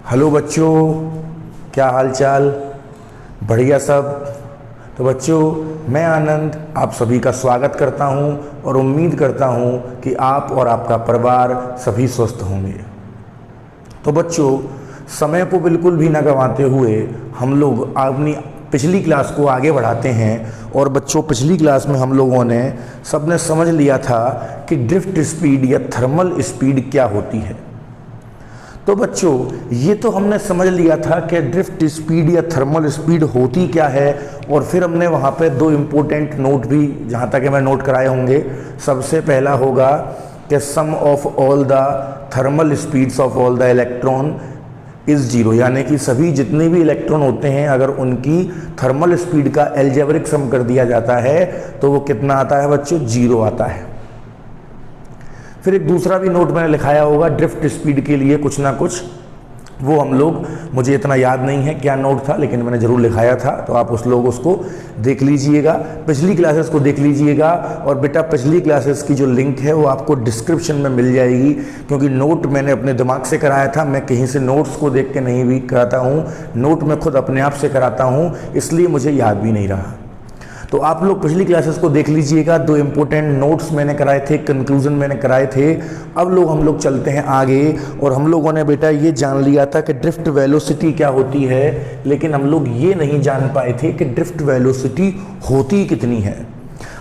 Hello बच्चों, क्या हाल चाल? बढ़िया सब। तो बच्चों, मैं आनंद आप सभी का स्वागत करता हूं और उम्मीद करता हूं कि आप और आपका परिवार सभी स्वस्थ होंगे। तो बच्चों, समय को बिल्कुल भी ना गंवाते हुए हम लोग अपनी पिछली क्लास को आगे बढ़ाते हैं। और बच्चों, पिछली क्लास में हम लोगों ने सबने समझ लिया था कि ड्रिफ्ट स्पीड या थर्मल स्पीड क्या होती है। तो बच्चों, ये तो हमने समझ लिया था कि ड्रिफ्ट स्पीड या थर्मल स्पीड होती क्या है। और फिर हमने वहाँ पे दो इम्पोर्टेंट नोट भी, जहाँ तक मैं नोट कराए होंगे। सबसे पहला होगा कि sum of all the thermal speeds of all the electron is zero, यानी कि सभी जितने भी इलेक्ट्रॉन होते हैं अगर उनकी थर्मल स्पीड का एल्जेब्रिक सम कर दिया जाता है तो वो कितना आता है बच्चों? जीरो आता है। फिर एक दूसरा भी नोट मैंने लिखाया होगा ड्रिफ्ट स्पीड के लिए कुछ ना कुछ, वो हम लोग, मुझे इतना याद नहीं है क्या नोट था, लेकिन मैंने ज़रूर लिखाया था। तो आप उसको देख लीजिएगा, पिछली क्लासेस को देख लीजिएगा। और बेटा, पिछली क्लासेस की जो लिंक है वो आपको डिस्क्रिप्शन में मिल जाएगी, क्योंकि नोट मैंने अपने दिमाग से कराया था। मैं कहीं से नोट्स को देख के नहीं भी कराता हूँ, नोट मैं खुद अपने आप से कराता हूँ, इसलिए मुझे याद भी नहीं रहा। तो आप लोग पिछली क्लासेस को देख लीजिएगा, दो इम्पोर्टेंट नोट्स मैंने कराए थे, कंक्लूजन मैंने कराए थे। अब हम लोग चलते हैं आगे। और हम लोगों ने बेटा ये जान लिया था कि ड्रिफ्ट वेलोसिटी क्या होती है, लेकिन हम लोग ये नहीं जान पाए थे कि ड्रिफ्ट वेलोसिटी होती कितनी है।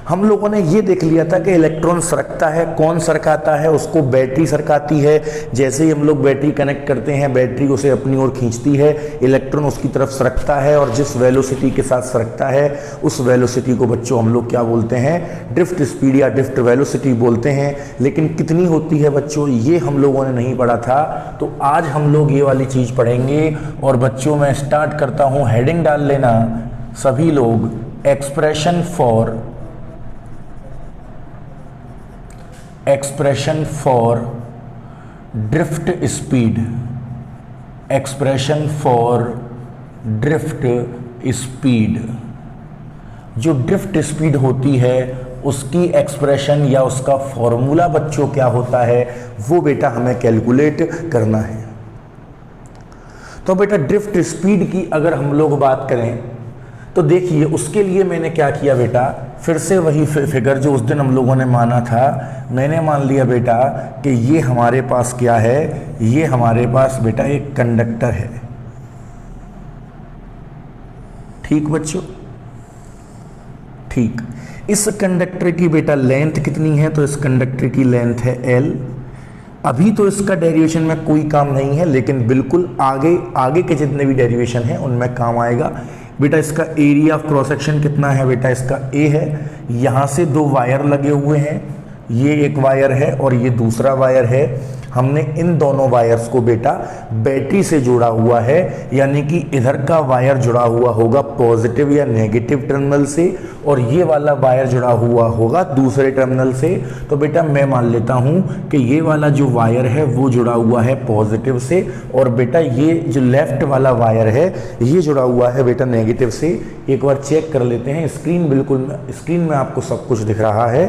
हम लोगों ने ये देख लिया था कि इलेक्ट्रॉन सरकता है। कौन सरकाता है? उसको बैटरी सरकाती है। जैसे ही हम लोग बैटरी कनेक्ट करते हैं, बैटरी उसे अपनी ओर खींचती है, इलेक्ट्रॉन उसकी तरफ सरकता है। और जिस वेलोसिटी के साथ सरकता है उस वेलोसिटी को बच्चों हम लोग क्या बोलते हैं? ड्रिफ्ट स्पीड या ड्रिफ्ट वेलोसिटी बोलते हैं। लेकिन कितनी होती है बच्चों, ये हम लोगों ने नहीं पढ़ा था। तो आज हम लोग ये वाली चीज़ पढ़ेंगे। और बच्चों, मैं स्टार्ट करता हूँ, हेडिंग डाल लेना सभी लोग, expression for drift speed. Expression for drift speed. जो ड्रिफ्ट स्पीड होती है उसकी एक्सप्रेशन या उसका फॉर्मूला बच्चों क्या होता है, वो बेटा हमें कैलकुलेट करना है। तो बेटा, ड्रिफ्ट स्पीड की अगर हम लोग बात करें तो देखिए, उसके लिए मैंने क्या किया बेटा, फिर से वही फिगर जो उस दिन हम लोगों ने माना था, मैंने मान लिया बेटा कि ये हमारे पास क्या है, ये हमारे पास बेटा एक कंडक्टर है। ठीक बच्चों, ठीक। इस कंडक्टर की बेटा लेंथ कितनी है? तो इस कंडक्टर की लेंथ है L। अभी तो इसका डेरिवेशन में कोई काम नहीं है, लेकिन बिल्कुल आगे आगे के जितने भी डेरिवेशन हैं उनमें काम आएगा। बेटा, इसका एरिया ऑफ क्रॉस सेक्शन कितना है? बेटा, इसका A है। यहाँ से दो वायर लगे हुए हैं, ये एक वायर है और ये दूसरा वायर है। हमने इन दोनों वायर्स को बेटा बैटरी से जोड़ा हुआ है, यानी कि इधर का वायर जुड़ा हुआ होगा पॉजिटिव या नेगेटिव टर्मिनल से, और ये वाला वायर जुड़ा हुआ होगा दूसरे टर्मिनल से। तो बेटा, मैं मान लेता हूँ कि ये वाला जो वायर है वो जुड़ा हुआ है पॉजिटिव से, और बेटा ये जो लेफ्ट वाला वायर है ये जुड़ा हुआ है बेटा नेगेटिव से। एक बार चेक कर लेते हैं, स्क्रीन में आपको सब कुछ दिख रहा है।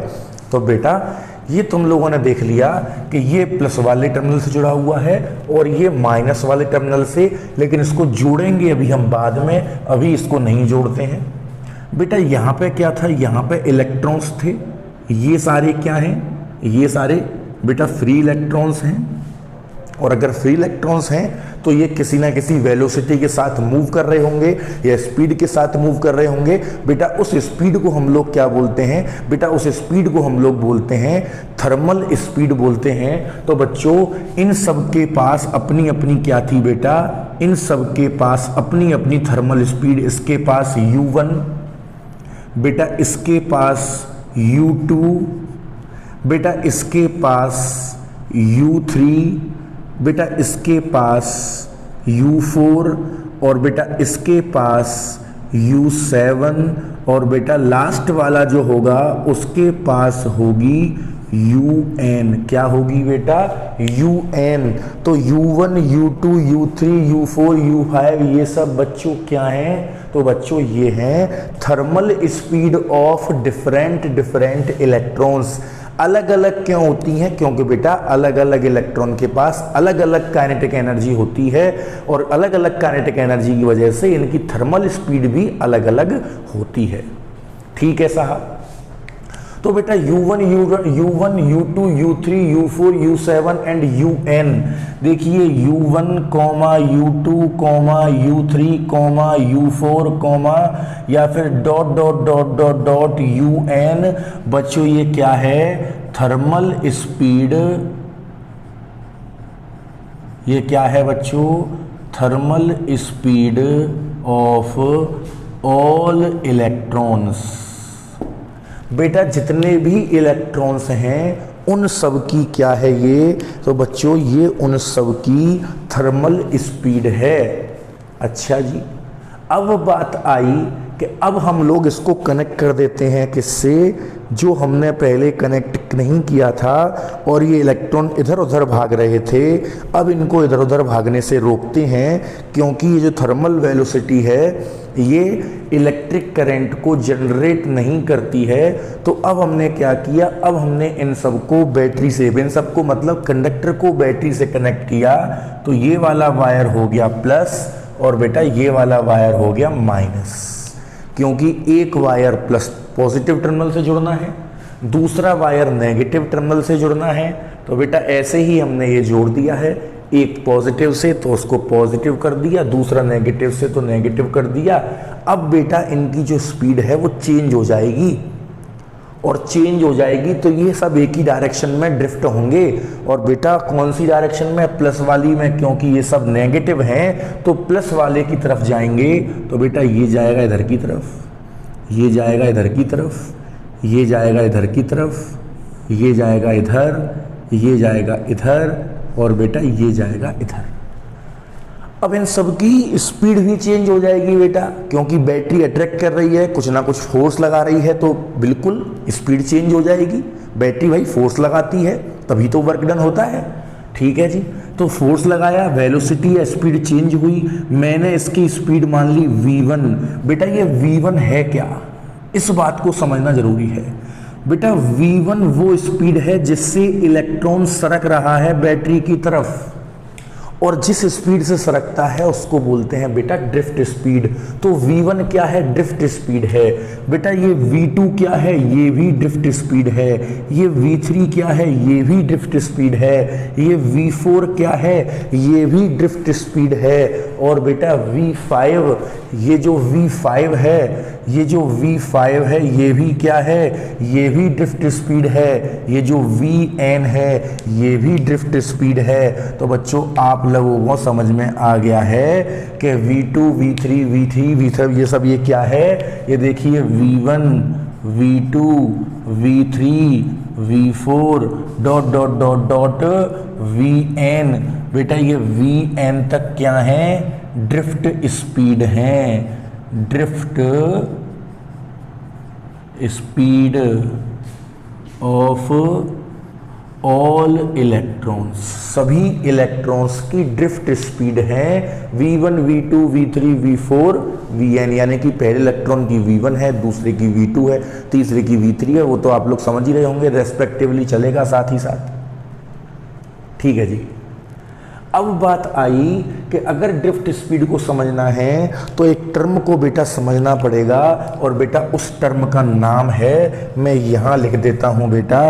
तो बेटा, ये तुम लोगों ने देख लिया कि ये प्लस वाले टर्मिनल से जुड़ा हुआ है और ये माइनस वाले टर्मिनल से, लेकिन इसको जोड़ेंगे अभी हम बाद में, अभी इसको नहीं जोड़ते हैं। बेटा, यहाँ पे क्या था? यहाँ पे इलेक्ट्रॉन्स थे। ये सारे क्या हैं? ये सारे बेटा फ्री इलेक्ट्रॉन्स हैं। और अगर फ्री इलेक्ट्रॉन्स हैं तो ये किसी ना किसी वेलोसिटी के साथ मूव कर रहे होंगे या स्पीड के साथ मूव कर रहे होंगे। बेटा, उस स्पीड को हम लोग क्या बोलते हैं? बेटा, उस स्पीड को हम लोग बोलते हैं थर्मल स्पीड बोलते हैं। तो बच्चों, इन सब के पास अपनी अपनी क्या थी बेटा? इन सब के पास अपनी अपनी थर्मल स्पीड। इसके पास U1, बेटा इसके पास U2, बेटा इसके पास U3, बेटा इसके पास U4, और बेटा इसके पास U7, और बेटा लास्ट वाला जो होगा उसके पास होगी UN। क्या होगी बेटा? UN। तो U1, U2, U3, U4, U5 ये सब बच्चों क्या हैं? तो बच्चों ये हैं thermal speed of different electrons. अलग अलग क्यों होती हैं? क्योंकि बेटा अलग अलग इलेक्ट्रॉन के पास अलग अलग काइनेटिक एनर्जी होती है और अलग अलग काइनेटिक एनर्जी की वजह से इनकी थर्मल स्पीड भी अलग अलग होती है। ठीक है साहब। तो बेटा U1, U2, U3, U4, U7 and UN, देखिए U1, U2, U3, U4, या फिर dot dot dot dot dot UN। बच्चों ये क्या है? Thermal speed. ये क्या है बच्चों? Thermal speed of all electrons. बेटा जितने भी इलेक्ट्रॉन्स हैं उन सब की क्या है ये? तो बच्चों ये उन सब की थर्मल स्पीड है। अच्छा जी, अब बात आई कि अब हम लोग इसको कनेक्ट कर देते हैं किससे? जो हमने पहले कनेक्ट नहीं किया था और ये इलेक्ट्रॉन इधर उधर भाग रहे थे, अब इनको इधर उधर भागने से रोकते हैं, क्योंकि ये जो थर्मल वेलोसिटी है ये इलेक्ट्रिक करंट को जनरेट नहीं करती है। तो अब हमने क्या किया? अब हमने इन सबको बैटरी से, इन सबको मतलब कंडक्टर को बैटरी से कनेक्ट किया। तो ये वाला वायर हो गया प्लस और बेटा ये वाला वायर हो गया माइनस, क्योंकि एक वायर प्लस पॉजिटिव टर्मिनल से जुड़ना है, दूसरा वायर नेगेटिव टर्मिनल से जुड़ना है। तो बेटा ऐसे ही हमने ये जोड़ दिया है, एक पॉजिटिव से तो उसको पॉजिटिव कर दिया, दूसरा नेगेटिव से तो नेगेटिव कर दिया। अब बेटा इनकी जो स्पीड है वो चेंज हो जाएगी, और चेंज हो जाएगी तो ये सब एक ही डायरेक्शन में ड्रिफ्ट होंगे। और बेटा कौन सी डायरेक्शन में? प्लस वाली में, क्योंकि ये सब नेगेटिव हैं तो प्लस वाले की तरफ जाएंगे। तो बेटा ये जाएगा इधर की तरफ, ये जाएगा इधर की तरफ, ये जाएगा इधर की तरफ, ये जाएगा इधर, ये जाएगा इधर, और बेटा ये जाएगा इधर। अब इन सब की स्पीड भी चेंज हो जाएगी बेटा, क्योंकि बैटरी अट्रैक्ट कर रही है, कुछ ना कुछ फोर्स लगा रही है, तो बिल्कुल स्पीड चेंज हो जाएगी। बैटरी भाई फोर्स लगाती है तभी तो वर्क डन होता है। ठीक है जी, तो फोर्स लगाया, वेलोसिटी या स्पीड चेंज हुई, मैंने इसकी स्पीड मान ली V1। बेटा ये V1 है क्या? इस बात को समझना जरूरी है। बेटा V1 वो स्पीड है जिससे इलेक्ट्रॉन सरक रहा है बैटरी की तरफ, और जिस स्पीड से सरकता है उसको बोलते हैं बेटा ड्रिफ्ट स्पीड। तो V1 क्या है? ड्रिफ्ट स्पीड है। बेटा ये V2 क्या है? ये भी ड्रिफ्ट स्पीड है। ये V3 क्या है? ये भी ड्रिफ्ट स्पीड है। ये V4 क्या है? ये भी ड्रिफ्ट स्पीड है। और बेटा V5, ये जो V5 है, ये जो V5 है ये भी क्या है? ये भी ड्रिफ्ट स्पीड है। ये जो VN है ये भी ड्रिफ्ट स्पीड है। तो बच्चों आप लोगों को समझ में आ गया है कि V2, V3, V3, V3 ये सब ये क्या है? ये देखिए V1, V2, V3, V4 dot dot dot dot VN। बेटा ये VN तक क्या है? ड्रिफ्ट स्पीड है। Drift speed of all electrons, सभी इलेक्ट्रॉन्स की ड्रिफ्ट स्पीड है V1, V2, V3, V4, VN। यानी कि पहले इलेक्ट्रॉन की V1 है, दूसरे की V2 है, तीसरे की V3 है। वो तो आप लोग समझ ही रहे होंगे, रेस्पेक्टिवली चलेगा साथ ही साथ। ठीक है जी। अब बात आई कि अगर ड्रिफ्ट स्पीड को समझना है तो एक टर्म को बेटा समझना पड़ेगा, और बेटा उस टर्म का नाम है, मैं यहाँ लिख देता हूँ बेटा,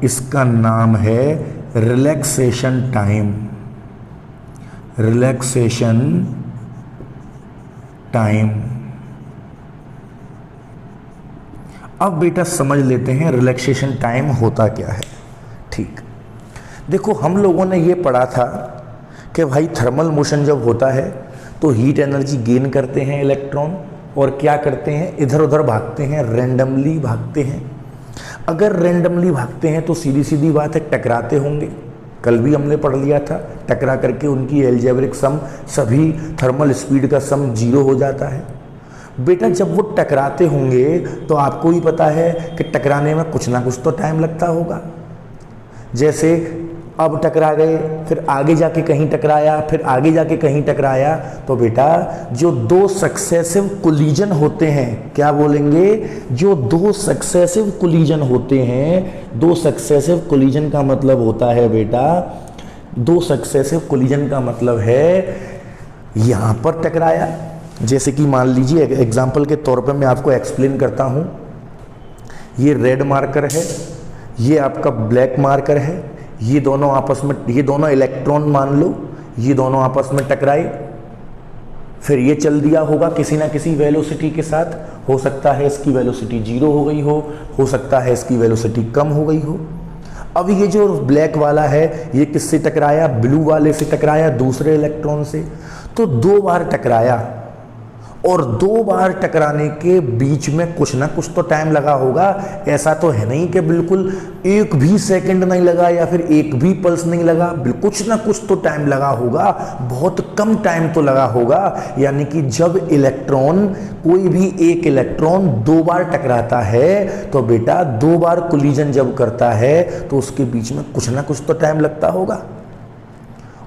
इसका नाम है रिलैक्सेशन टाइम। Relaxation time. अब बेटा समझ लेते हैं रिलैक्सेशन टाइम होता क्या है। ठीक, देखो हम लोगों ने ये पढ़ा था कि भाई थर्मल मोशन जब होता है तो हीट एनर्जी गेन करते हैं इलेक्ट्रॉन, और क्या करते हैं? इधर उधर भागते हैं, रैंडमली भागते हैं। अगर रैंडमली भागते हैं तो सीधी सीधी बात है टकराते होंगे, कल भी हमने पढ़ लिया था, टकरा करके उनकी एल्जेब्रिक सम, सभी थर्मल स्पीड का सम 0 हो जाता है। बेटा जब वो टकराते होंगे तो आपको ही पता है कि टकराने में कुछ ना कुछ तो टाइम लगता होगा। जैसे अब टकरा गए, फिर आगे जाके कहीं टकराया, फिर आगे जाके कहीं टकराया, तो बेटा जो दो सक्सेसिव कोलिजन होते हैं, क्या बोलेंगे, जो दो सक्सेसिव कोलिजन होते हैं, दो सक्सेसिव कोलिजन का मतलब होता है बेटा, दो सक्सेसिव कोलिजन का मतलब है यहां पर टकराया। जैसे कि मान लीजिए एग्जांपल के तौर पे मैं आपको एक्सप्लेन करता हूं, ये रेड मार्कर है, ये आपका ब्लैक मार्कर है, ये दोनों आपस में, ये दोनों इलेक्ट्रॉन मान लो, ये दोनों आपस में टकराए, फिर ये चल दिया होगा किसी ना किसी वेलोसिटी के साथ, हो सकता है इसकी वेलोसिटी 0 हो गई हो सकता है इसकी वेलोसिटी कम हो गई हो। अब ये जो ब्लैक वाला है ये किससे टकराया, ब्लू वाले से टकराया, दूसरे इलेक्ट्रॉन से, तो 2 बार टकराया, और 2 बार टकराने के बीच में कुछ ना कुछ तो टाइम लगा होगा। ऐसा तो है नहीं कि बिल्कुल 1 भी सेकंड नहीं लगा या फिर 1 भी पल्स नहीं लगा, कुछ ना कुछ तो टाइम लगा होगा, बहुत कम टाइम तो लगा होगा। यानी कि जब इलेक्ट्रॉन, कोई भी एक इलेक्ट्रॉन 2 बार टकराता है तो बेटा 2 बार कोलिजन जब करता है तो उसके बीच में कुछ ना कुछ तो टाइम लगता होगा।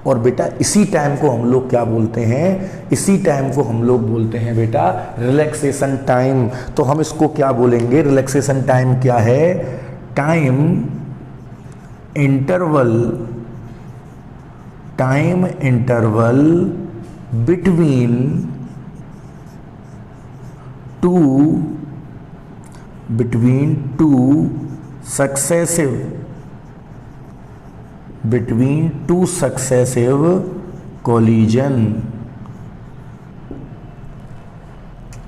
और बेटा इसी टाइम को हम लोग क्या बोलते हैं, इसी टाइम को हम लोग बोलते हैं बेटा रिलैक्सेशन टाइम। तो हम इसको क्या बोलेंगे, रिलैक्सेशन टाइम क्या है, time interval between two successive collision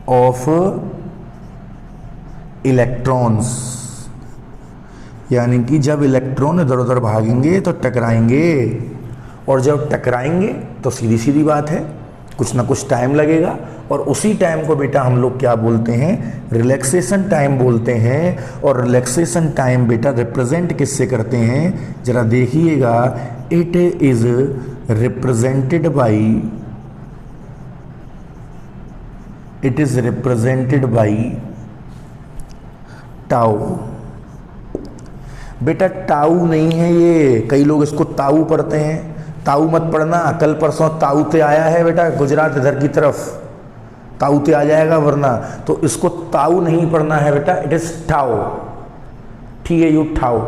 of electrons. यानी कि जब इलेक्ट्रॉन इधर उधर भागेंगे तो टकराएंगे, और जब टकराएंगे तो सीधी सीधी बात है कुछ ना कुछ टाइम लगेगा, और उसी टाइम को बेटा हम लोग क्या बोलते हैं, रिलैक्सेशन टाइम बोलते हैं। और रिलैक्सेशन टाइम बेटा रिप्रेजेंट किससे करते हैं, जरा देखिएगा, it is represented by tau. बेटा टाउ नहीं है ये, कई लोग इसको ताऊ पढ़ते हैं, ताऊ मत पढ़ना, कल परसों ताऊते आया है बेटा गुजरात इधर की तरफ, ताऊते आ जाएगा वरना, तो इसको ताऊ नहीं पढ़ना है बेटा, it is tau, TAU tau,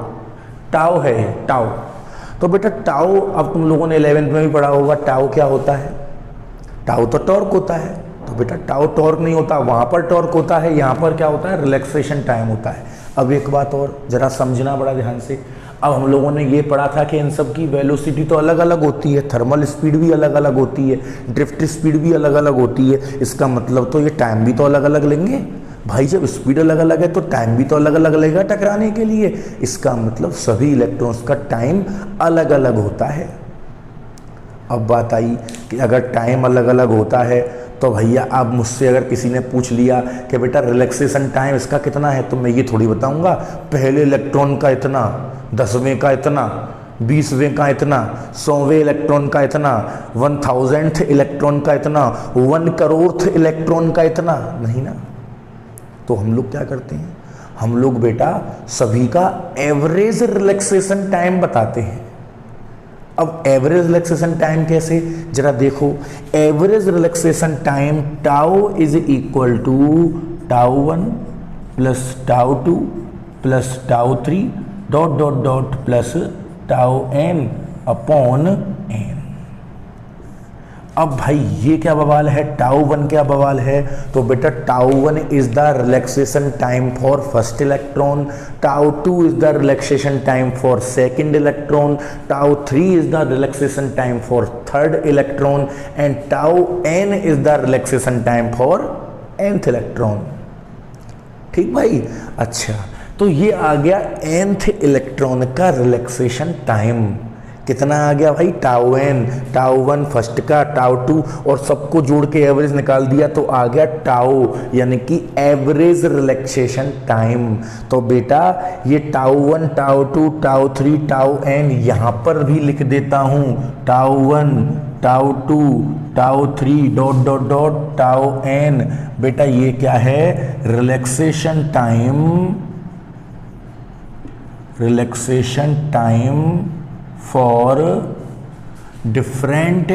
tau है टाओ। तो बेटा टाओ अब तुम लोगों ने 11th में भी पढ़ा होगा, टाओ क्या होता है, टाओ तो टॉर्क होता है, तो बेटा टाओ टॉर्क नहीं होता, वहां पर टॉर्क होता है, यहां पर क्या होता है, रिलैक्सेशन टाइम होता है। अब एक बात और जरा समझना बड़ा ध्यान से, अब हम लोगों ने ये पढ़ा था कि इन सब की वेलोसिटी तो अलग अलग होती है, थर्मल स्पीड भी अलग अलग होती है, ड्रिफ्ट स्पीड भी अलग अलग होती है, इसका मतलब तो ये टाइम भी तो अलग अलग लेंगे भाई। जब स्पीड अलग अलग है तो टाइम भी तो अलग अलग लगेगा टकराने के लिए, इसका मतलब सभी इलेक्ट्रॉन्स का टाइम अलग अलग होता है। अब बात आई कि अगर टाइम अलग अलग होता है तो भैया अब मुझसे अगर किसी ने पूछ लिया कि बेटा रिलैक्सेशन टाइम इसका कितना है, तो मैं ये थोड़ी बताऊंगा पहले इलेक्ट्रॉन का इतना, 10वें का इतना, 20वें का इतना, 100वें इलेक्ट्रॉन का इतना, 1000th इलेक्ट्रॉन का इतना, 1 करोड़th इलेक्ट्रॉन का इतना, नहीं ना। तो हम लोग क्या करते हैं, हम लोग बेटा सभी का एवरेज रिलैक्सेशन टाइम बताते हैं। अब एवरेज रिलैक्सेशन टाइम कैसे, जरा देखो, average relaxation time tau is equal to tau 1 plus tau 2 plus tau 3 dot dot dot plus tau n upon n। अब भाई ये क्या बवाल है, टाउ 1 क्या बवाल है, तो बेटा tau 1 is the relaxation time for first electron, tau 2 is the relaxation time for second electron, tau 3 is the relaxation time for third electron, and tau n is the relaxation time for nth electron. ठीक भाई, अच्छा तो ये आ गया nth electron का relaxation time, कितना आ गया भाई, टाउ n, टाउ 1 फर्स्ट का, टाउ 2 और सबको जोड़ के एवरेज निकाल दिया तो आ गया टाउ, यानी कि एवरेज रिलैक्सेशन टाइम। तो बेटा ये tau 1, tau 2, tau 3, tau n यहां पर भी लिख देता हूं, tau 1, tau 2, tau 3 dot dot dot tau n। बेटा ये क्या है, relaxation time for different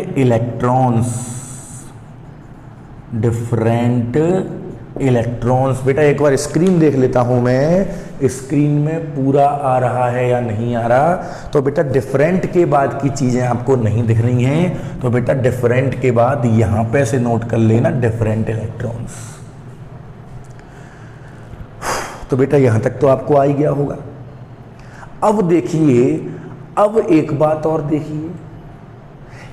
electrons. बेटा एक बार स्क्रीन देख लेता हूं मैं, स्क्रीन में पूरा आ रहा है या नहीं आ रहा। तो बेटा डिफरेंट के बाद की चीजें आपको नहीं दिख रही हैं, तो बेटा डिफरेंट के बाद यहां पे से नोट कर लेना डिफरेंट इलेक्ट्रॉन्स। तो बेटा यहां तक तो आपको आ ही गया होगा। अब देखिए, अब एक बात और देखिए,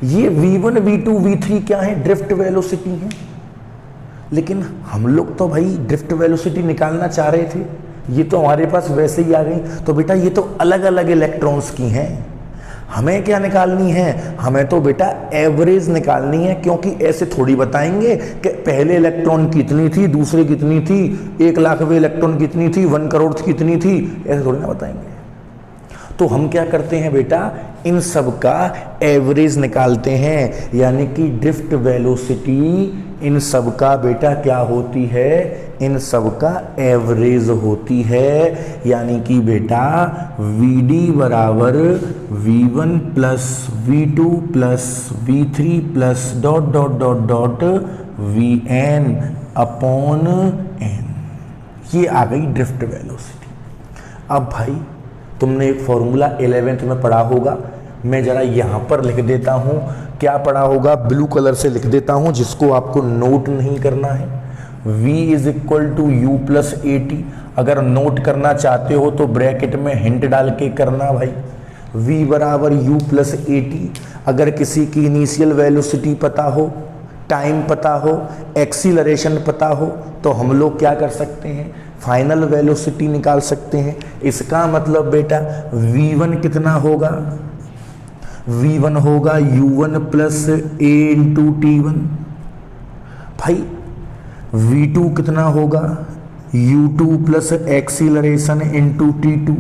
ये V1 V2 V3 क्या है? ड्रिफ्ट वेलोसिटी है। लेकिन हम लोग तो भाई ड्रिफ्ट वेलोसिटी निकालना चाह रहे थे, ये तो हमारे पास वैसे ही आ गई। तो बेटा ये तो अलग अलग इलेक्ट्रॉन्स की हैं, हमें क्या निकालनी है? हमें तो बेटा एवरेज निकालनी है, क्योंकि ऐसे थोड़ी बताएंगे कि पहले इलेक्ट्रॉन कितनी थी, दूसरे कितनी थी, 1,00,000वें इलेक्ट्रॉन कितनी थी, 1 करोड़ कितनी थी, ऐसे थोड़ी ना बताएंगे। तो हम क्या करते हैं बेटा, इन सब का एवरेज निकालते हैं, यानी कि ड्रिफ्ट वेलोसिटी इन सब का बेटा क्या होती है? इन सब का एवरेज होती है। यानी कि बेटा Vd बराबर V1 plus V2 plus V3 plus dot dot dot dot Vn upon n, ये आ गई ड्रिफ्ट वेलोसिटी। अब भाई तुमने एक फॉर्मूला 11th में पढ़ा होगा, मैं जरा यहां पर लिख देता हूं। क्या पढ़ा होगा? ब्लू कलर से लिख देता हूं, जिसको आपको नोट नहीं करना है। V is equal to u plus a t. अगर नोट करना चाहते हो तो ब्रैकेट में हिंट डाल के करना भाई। V बराबर यू प्लस ए टी। अगर किसी की इनिशियल वेलोसिटी पता हो, टाइम पता हो, एक्सीलरेशन पता हो, तो हम लोग क्या कर सकते हैं? फाइनल वेलोसिटी निकाल सकते हैं। इसका मतलब बेटा V1 कितना होगा? V1 होगा U1 plus A into T1। भाई V2 कितना होगा? U2 plus acceleration into T2।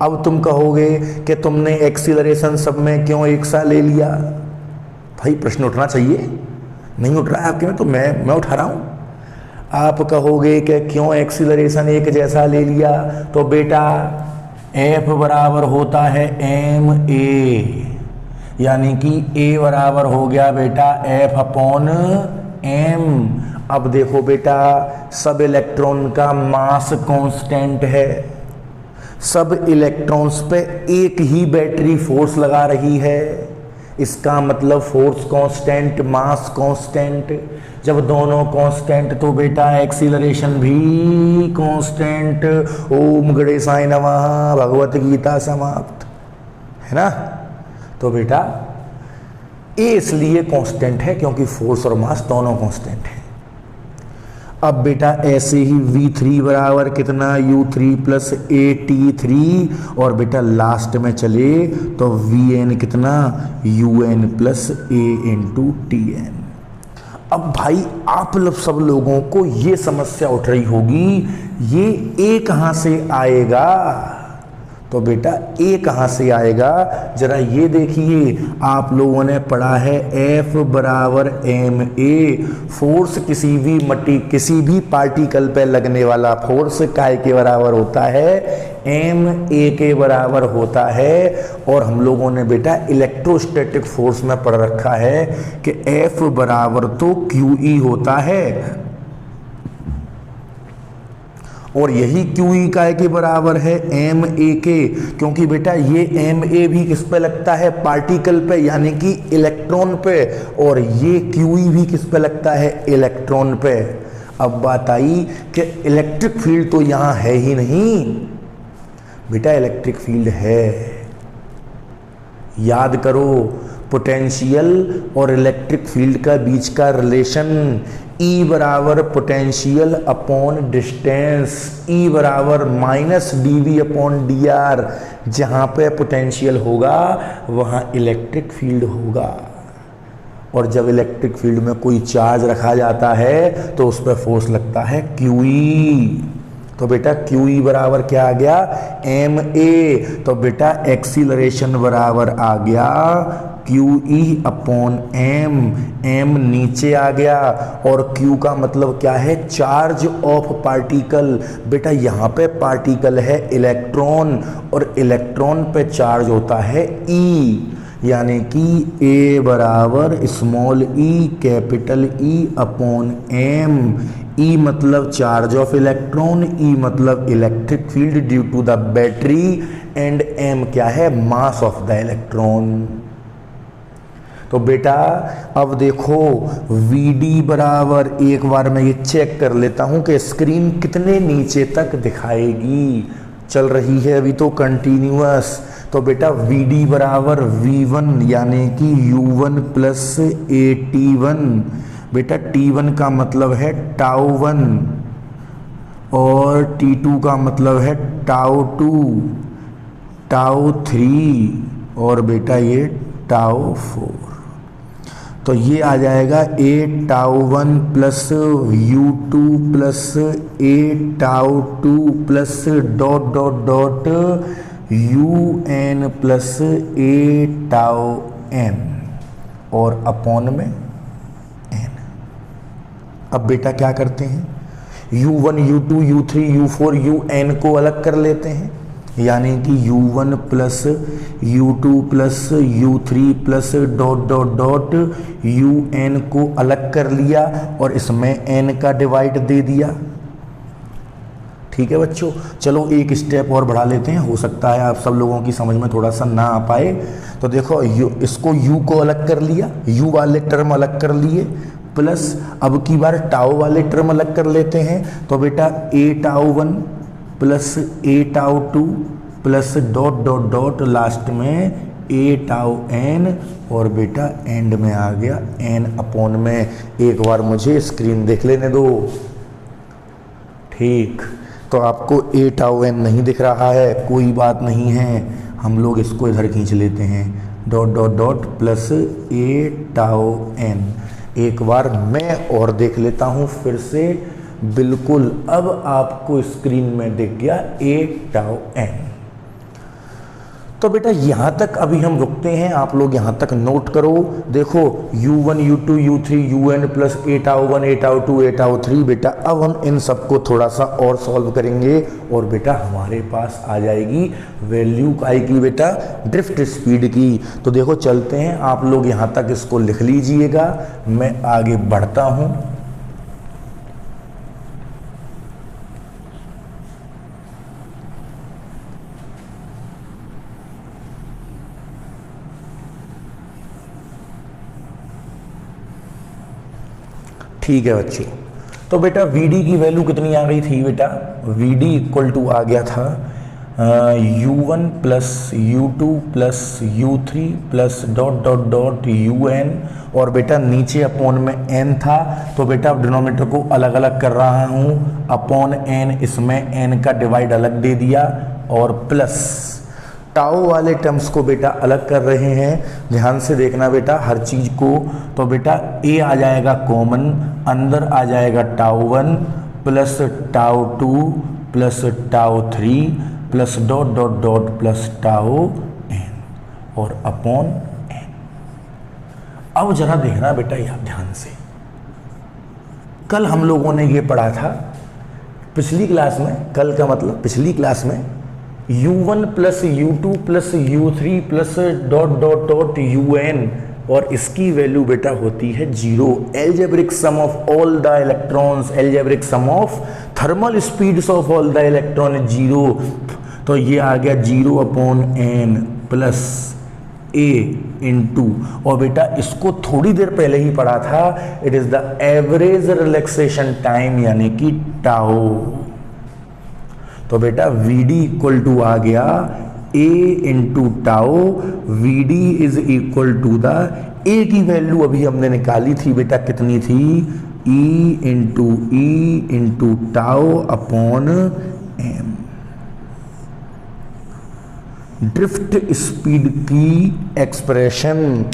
अब तुम कहोगे कि तुमने एक्सीलरेशन सब में क्यों एक सा ले लिया? भाई प्रश्न उठना चाहिए, नहीं उठ रहा है आपके में, तो मैं उठा रहा हूं। आप कहोगे कि क्यों एक्सीलरेशन एक जैसा ले लिया? तो बेटा F बराबर होता है ma, यानी कि A बराबर हो गया बेटा F अपॉन m। अब देखो बेटा, सब इलेक्ट्रॉन का मास कांस्टेंट है, सब इलेक्ट्रॉन्स पे एक ही बैटरी फोर्स लगा रही है। इसका मतलब फोर्स कांस्टेंट, मास कांस्टेंट। जब दोनों कांस्टेंट तो बेटा एक्सीलरेशन भी कांस्टेंट। ओम गणेशाय नमः, भगवत गीता समाप्त, है ना? तो बेटा ए इसलिए कांस्टेंट है क्योंकि फोर्स और मास दोनों कांस्टेंट है। अब बेटा ऐसे ही V3 बराबर कितना? U3 plus AT3। और बेटा लास्ट में चले तो Vn कितना? UN plus A into TN। अब भाई आप सब लोगों को ये समस्या उठ रही होगी, ये A कहां से आएगा? तो बेटा A कहां से आएगा? जरा ये देखिए, आप लोगों ने पढ़ा है F बराबर ma। फोर्स किसी भी पार्टिकल पे लगने वाला फोर्स काय के बराबर होता है? ma के बराबर होता है। और हम लोगों ने बेटा इलेक्ट्रोस्टैटिक फोर्स में पढ़ रखा है कि F बराबर तो QE होता है, और यही QE काय के बराबर है? ma के। क्योंकि बेटा ये ma भी किस पे लगता है? पार्टिकल पे, यानी कि इलेक्ट्रॉन पे। और ये QE भी किस पे लगता है? इलेक्ट्रॉन पे। अब बात आई कि इलेक्ट्रिक फील्ड तो यहां है ही नहीं। बेटा इलेक्ट्रिक फील्ड है, याद करो, पोटेंशियल और इलेक्ट्रिक फील्ड का बीच का रिलेशन E बराबर पोटेंशियल अपॉन डिस्टेंस, E बराबर माइनस dV अपॉन dr। जहां पे पोटेंशियल होगा वहां इलेक्ट्रिक फील्ड होगा, और जब इलेक्ट्रिक फील्ड में कोई चार्ज रखा जाता है तो उस पर फोर्स लगता है QE। तो बेटा QE बराबर क्या आ गया? ma। तो बेटा एक्सीलरेशन बराबर आ गया q e upon m, m नीचे आ गया और क्यू का मतलब क्या है, चार्ज ऑफ पार्टिकल। बेटा यहाँ पे पार्टिकल है इलेक्ट्रॉन और इलेक्ट्रॉन पे चार्ज होता है ई, यानी कि ए बराबर small E capital E upon M. E मतलब चार्ज ऑफ इलेक्ट्रॉन, ई मतलब electric field due to the battery, and M क्या है, मास ऑफ द इलेक्ट्रॉन। तो बेटा अब देखो Vd बराबर, एक बार मैं ये चेक कर लेता हूं कि स्क्रीन कितने नीचे तक दिखाएगी। चल रही है अभी तो कंटिन्यूअस। तो बेटा Vd बराबर V1 यानी कि U1 प्लस AT1। बेटा T1 का मतलब है टाउ 1 और T2 का मतलब है टाउ 2, टाउ 3 और बेटा ये टाउ 4। तो ये आ जाएगा A tau 1 plus U2 plus A tau 2 plus dot dot dot UN plus A tau n और अपॉन में n। अब बेटा क्या करते हैं, U1 U2 U3 U4 UN को अलग कर लेते हैं, यानी कि U1 plus U2 plus U3 plus dot dot dot UN को अलग कर लिया और इसमें n का डिवाइड दे दिया। ठीक है बच्चों, चलो एक स्टेप और बढ़ा लेते हैं, हो सकता है आप सब लोगों की समझ में थोड़ा सा ना आ पाए। तो देखो इसको U को अलग कर लिया, U वाले टर्म अलग कर लिए, प्लस अब की बार टाउ वाले टर्म अलग कर लेते हैं। तो बेटा A tau 1 plus A tau 2 plus dot dot dot last में ए टाउ n और बेटा एंड में आ गया n अपॉन में। एक बार मुझे स्क्रीन देख लेने दो। ठीक, तो आपको ए टाउ n नहीं दिख रहा है, कोई बात नहीं है, हम लोग इसको इधर खींच लेते हैं, dot dot dot plus A tau n। एक बार मैं और देख लेता हूं फिर से, बिल्कुल अब आपको स्क्रीन में दिख गया ए टाउ n। तो बेटा यहाँ तक अभी हम रुकते हैं, आप लोग यहाँ तक नोट करो। देखो U1 U2 U3 UN plus A tau 1 A tau 2 A tau 3। बेटा अब हम इन सबको थोड़ा सा और सॉल्व करेंगे और बेटा हमारे पास आ जाएगी वैल्यू काय की, बेटा ड्रिफ्ट स्पीड की। तो देखो चलते हैं, आप लोग यहाँ तक इसको लिख लीजिएगा, मैं आगे बढ़ता हूँ। ठीक है बच्चों, तो बेटा Vd की वैल्यू कितनी आ गई थी, बेटा Vd इक्वल टू आ गया था U1 plus U2 plus U3 plus dot dot dot UN और बेटा नीचे अपॉन में n था। तो बेटा डिनोमिनेटर को अलग अलग कर रहा हूँ, अपॉन n, इसमें n का डिवाइड अलग दे दिया और प्लस टाउ वाले टर्म्स को बेटा अलग कर रहे हैं। ध्यान से देखना बेटा हर चीज को। तो बेटा a आ जाएगा कॉमन, अंदर आ जाएगा tau 1 plus tau 2 plus tau 3 plus dot dot dot plus tau n और अपॉन n। अब जरा देखना बेटा यहाँ ध्यान से, कल हम लोगों ने ये पढ़ा था पिछली क्लास में, कल का मतलब पिछली क्लास में, U1 plus U2 plus U3 plus dot dot dot UN और इसकी वैल्यू बेटा होती है 0। Algebraic sum of all the electrons, algebraic sum of thermal speeds of all the electron 0। तो ये आ गया 0 upon n plus a into, और बेटा इसको थोड़ी देर पहले ही पढ़ा था, it is the average relaxation time यानी कि टाउ। तो बेटा Vd इक्वल टू आ गया a into tau. Vd is equal to the, a की वैल्यू अभी हमने निकाली थी बेटा, कितनी थी, e into tau upon m। Drift speed की एक्सप्रेशन,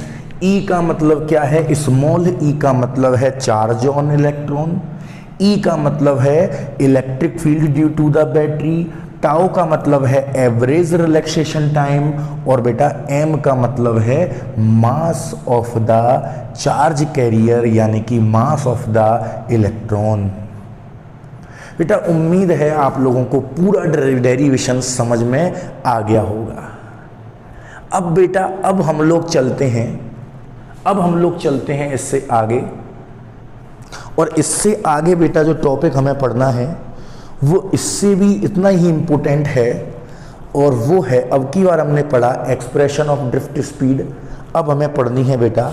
E का मतलब क्या है, स्मॉल e का मतलब है चार्ज ऑन इलेक्ट्रॉन, E का मतलब है electric field due to the battery, tau का मतलब है एवरेज रिलैक्सेशन टाइम, और बेटा एम का मतलब है mass of the charge carrier, यानी कि मास ऑफ द इलेक्ट्रॉन। बेटा उम्मीद है आप लोगों को पूरा डेरिवेशन समझ में आ गया होगा। अब बेटा अब हम लोग चलते हैं इससे आगे, और इससे आगे बेटा जो टॉपिक हमें पढ़ना है वो इससे भी इतना ही इम्पोर्टेंट है, और वो है अब की बार हमने पढ़ा एक्सप्रेशन ऑफ ड्रिफ्ट स्पीड, अब हमें पढ़नी है बेटा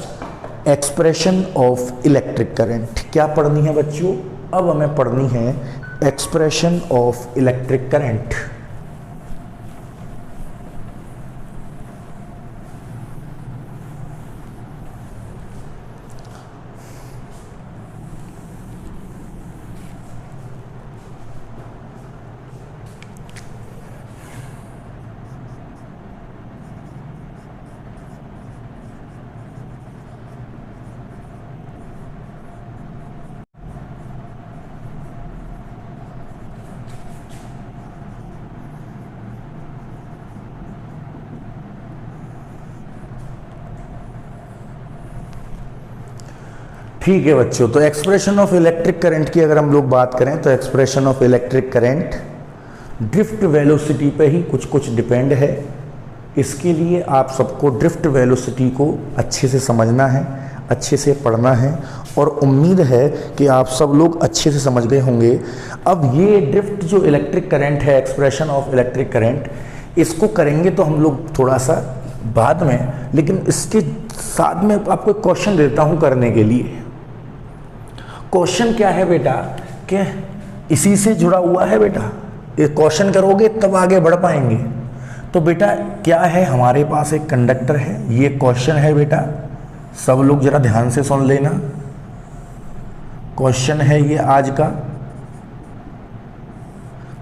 एक्सप्रेशन ऑफ इलेक्ट्रिक करंट। क्या पढ़नी है बच्चों? अब हमें पढ़नी है एक्सप्रेशन ऑफ इलेक्ट्रिक करंट। ठीक है बच्चों, तो एक्सप्रेशन ऑफ इलेक्ट्रिक करंट की अगर हम लोग बात करें तो expression of electric current drift velocity पे ही कुछ डिपेंड है। इसके लिए आप सबको ड्रिफ्ट वेलोसिटी को अच्छे से समझना है, अच्छे से पढ़ना है, और उम्मीद है कि आप सब लोग अच्छे से समझ गए होंगे। अब ये ड्रिफ्ट जो इलेक्ट्रिक करंट है, एक्सप्रेशन ऑफ इलेक्ट्रिक करंट, इसको करेंगे तो हम लोग थोड़ा सा बाद में, लेकिन इसके साथ में आपको एक क्वेश्चन देता हूँ करने के लिए। क्वेश्चन क्या है बेटा कि इसी से जुड़ा हुआ है बेटा, ये क्वेश्चन करोगे तब आगे बढ़ पाएंगे। तो बेटा क्या है, हमारे पास एक कंडक्टर है, ये क्वेश्चन है बेटा, सब लोग जरा ध्यान से सुन लेना। क्वेश्चन है ये आज का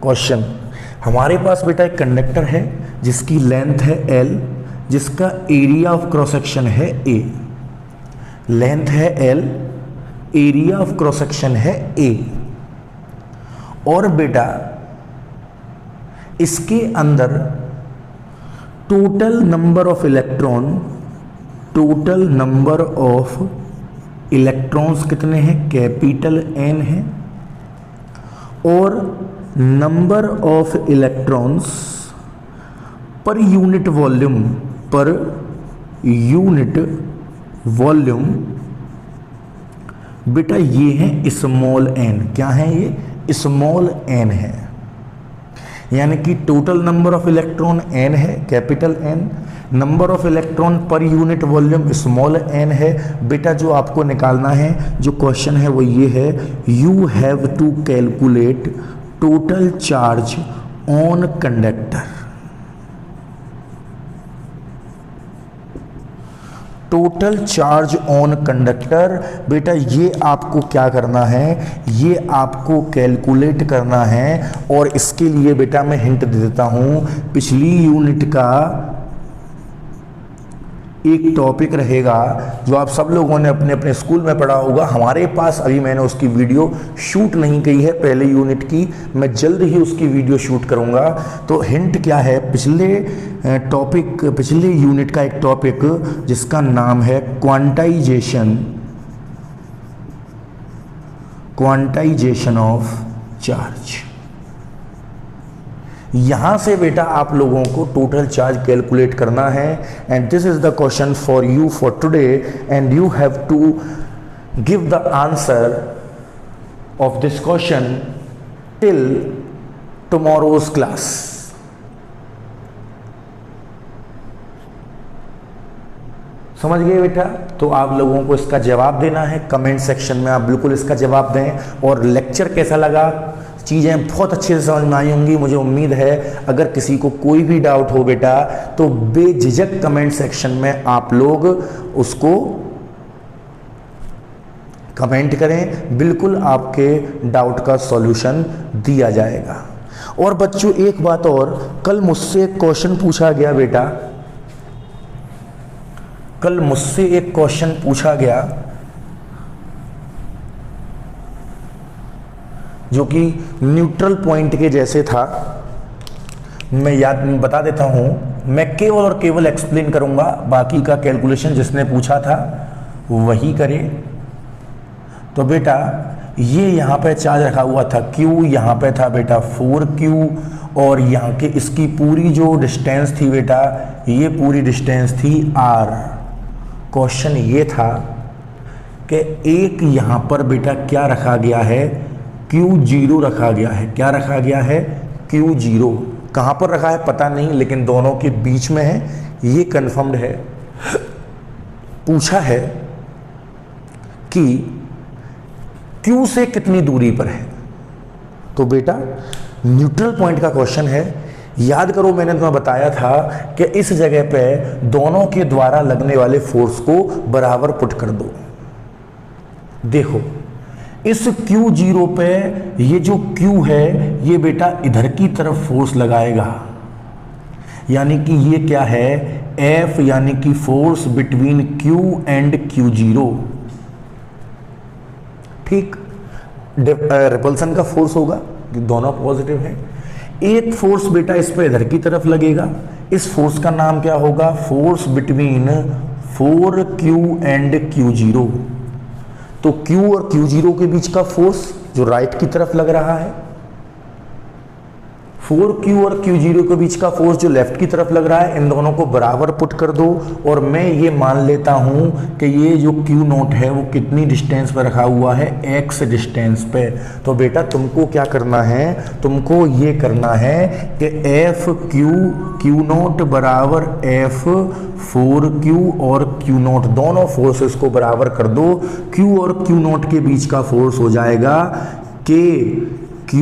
क्वेश्चन। हमारे पास बेटा एक कंडक्टर है जिसकी लेंथ है L, जिसका एरिया ऑफ क्रॉस सेक्शन है A। लेंथ है L, area of cross section है A, और बेटा इसके अंदर टोटल नंबर ऑफ इलेक्ट्रॉन्स कितने हैं? कैपिटल N है, और number of electrons per unit volume बेटा ये है स्मॉल n। क्या है ये? स्मॉल n है, यानी कि total number of electron n है, capital N, number of electron per unit volume small n है। बेटा जो आपको निकालना है, जो क्वेश्चन है वो ये है, you have to calculate total charge on conductor. Total charge on conductor, बेटा ये आपको क्या करना है, ये आपको कैलकुलेट करना है। और इसके लिए बेटा मैं हिंट दे देता हूं, पिछली यूनिट का एक टॉपिक रहेगा जो आप सब लोगों ने अपने अपने स्कूल में पढ़ा होगा। हमारे पास अभी मैंने उसकी वीडियो शूट नहीं की है पहले यूनिट की, मैं जल्द ही उसकी वीडियो शूट करूंगा। तो हिंट क्या है, पिछले यूनिट का एक टॉपिक जिसका नाम है क्वांटाइजेशन ऑफ चार्ज। यहां से बेटा आप लोगों को टोटल चार्ज कैलकुलेट करना है, and this is the question for you for today, and you have to give the answer of this question till tomorrow's class. समझ गए बेटा? तो आप लोगों को इसका जवाब देना है कमेंट सेक्शन में, आप बिल्कुल इसका जवाब दें। और लेक्चर कैसा लगा, चीज़ें बहुत अच्छे से समझ में आई होंगी मुझे उम्मीद है। अगर किसी को कोई भी डाउट हो बेटा तो बेझिझक कमेंट सेक्शन में आप लोग उसको कमेंट करें, बिल्कुल आपके डाउट का सॉल्यूशन दिया जाएगा। और बच्चों एक बात और, कल मुझसे एक क्वेश्चन पूछा गया बेटा, कल मुझसे एक क्वेश्चन पूछा गया जो कि न्यूट्रल पॉइंट के जैसे था। मैं याद बता देता हूँ, मैं केवल और केवल एक्सप्लेन करूँगा, बाकी का कैलकुलेशन जिसने पूछा था वही करे। तो बेटा ये यहाँ पे चार्ज रखा हुआ था Q, यहाँ पे था बेटा 4Q, और यहाँ के इसकी पूरी जो डिस्टेंस थी बेटा, ये पूरी डिस्टेंस थी R। क्वेश्चन ये था कि एक यहाँ पर बेटा क्या रखा गया है, Q0 रखा गया है। क्या रखा गया है? Q0। कहाँ पर रखा है पता नहीं, लेकिन दोनों के बीच में है, ये कंफर्म्ड है। पूछा है कि Q से कितनी दूरी पर है। तो बेटा न्यूट्रल पॉइंट का क्वेश्चन है। याद करो मैंने तुम्हें बताया था कि इस जगह पे दोनों के द्वारा लगने वाले फोर्स को बराबर पुट कर दो। देखो इस Q0 पे ये जो Q है ये बेटा इधर की तरफ फोर्स लगाएगा, यानी कि ये क्या है, F, यानी कि force between Q and Q0। ठीक, रिपल्सन का फोर्स होगा, दोनों पॉजिटिव है। एक फोर्स बेटा इस पे इधर की तरफ लगेगा, इस फोर्स का नाम क्या होगा, force between 4Q and Q0। तो Q और Q0 के बीच का फोर्स जो राइट की तरफ लग रहा है, 4Q और Q0 के बीच का फोर्स जो लेफ्ट की तरफ लग रहा है, इन दोनों को बराबर पुट कर दो। और मैं ये मान लेता हूं कि ये जो Q0 है वो कितनी डिस्टेंस पर रखा हुआ है, X डिस्टेंस पे। तो बेटा तुमको क्या करना है, तुमको ये करना है कि Q0 बराबर F4Q और Q0 दोनों फोर्सेस को बराबर कर दो। Q और Q0 के बीच का फोर्स हो जाएगा K Q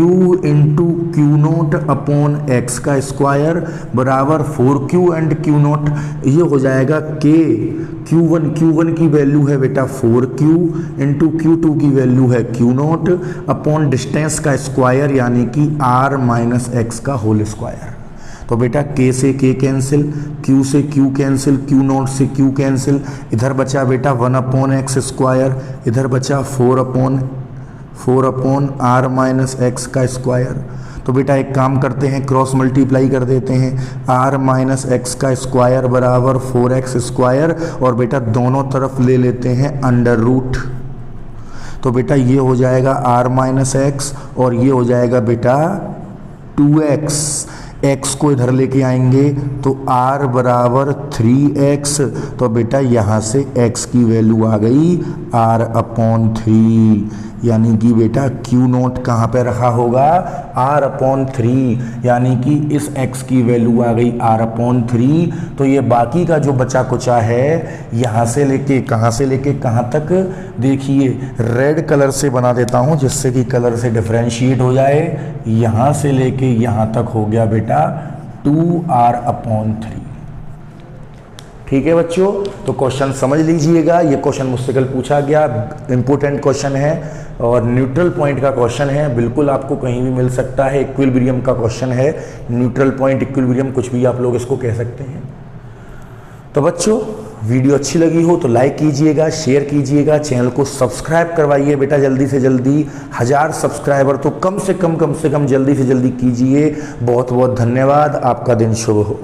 into Q0 upon X का स्क्वायर बराबर 4Q एंड Q0, ये हो जाएगा K Q1 की वैल्यू है बेटा 4Q इंटू Q2 की वैल्यू है Q0 अपॉन डिस्टेंस का स्क्वायर यानी कि R माइनस X का होल स्क्वायर। तो बेटा K से K कैंसिल, Q से Q कैंसिल, Q0 से Q कैंसिल, इधर बचा बेटा 1 अपॉन X स्क्वायर, इधर बचा 4 अपॉन R माइनस X का स्क्वायर। तो बेटा एक काम करते हैं, क्रॉस मल्टीप्लाई कर देते हैं, R माइनस X का स्क्वायर बराबर 4X स्क्वायर, और बेटा दोनों तरफ ले लेते हैं अंडर रूट। तो बेटा ये हो जाएगा R माइनस X और ये हो जाएगा बेटा 2X। X को इधर लेके आएंगे तो R बराबर 3X। तो बेटा यहाँ से X की वैल्यू आ गई R अपॉन 3, यानी कि बेटा Q0 कहाँ पे रखा होगा, R अपॉन 3, यानी कि इस X की वैल्यू आ गई R अपॉन 3। तो ये बाकी का जो बचा कुचा है यहाँ से लेके कहाँ तक, देखिए रेड कलर से बना देता हूँ जिससे कि कलर से डिफरेंशिएट हो जाए। यहाँ से लेके यहाँ तक हो गया बेटा 2R अपॉन 3। ठीक है बच्चों, तो क्वेश्चन समझ लीजिएगा। ये क्वेश्चन मुझसे कल पूछा गया, इंपॉर्टेंट क्वेश्चन है और न्यूट्रल पॉइंट का क्वेश्चन है, बिल्कुल आपको कहीं भी मिल सकता है। इक्विलिब्रियम का क्वेश्चन है, न्यूट्रल पॉइंट, इक्विलिब्रियम, कुछ भी आप लोग इसको कह सकते हैं। तो बच्चों वीडियो अच्छी लगी हो तो लाइक कीजिएगा, शेयर कीजिएगा, चैनल को सब्सक्राइब करवाइए बेटा जल्दी से जल्दी। 1000 सब्सक्राइबर तो कम से कम जल्दी से जल्दी कीजिए। बहुत बहुत धन्यवाद, आपका दिन शुभ हो।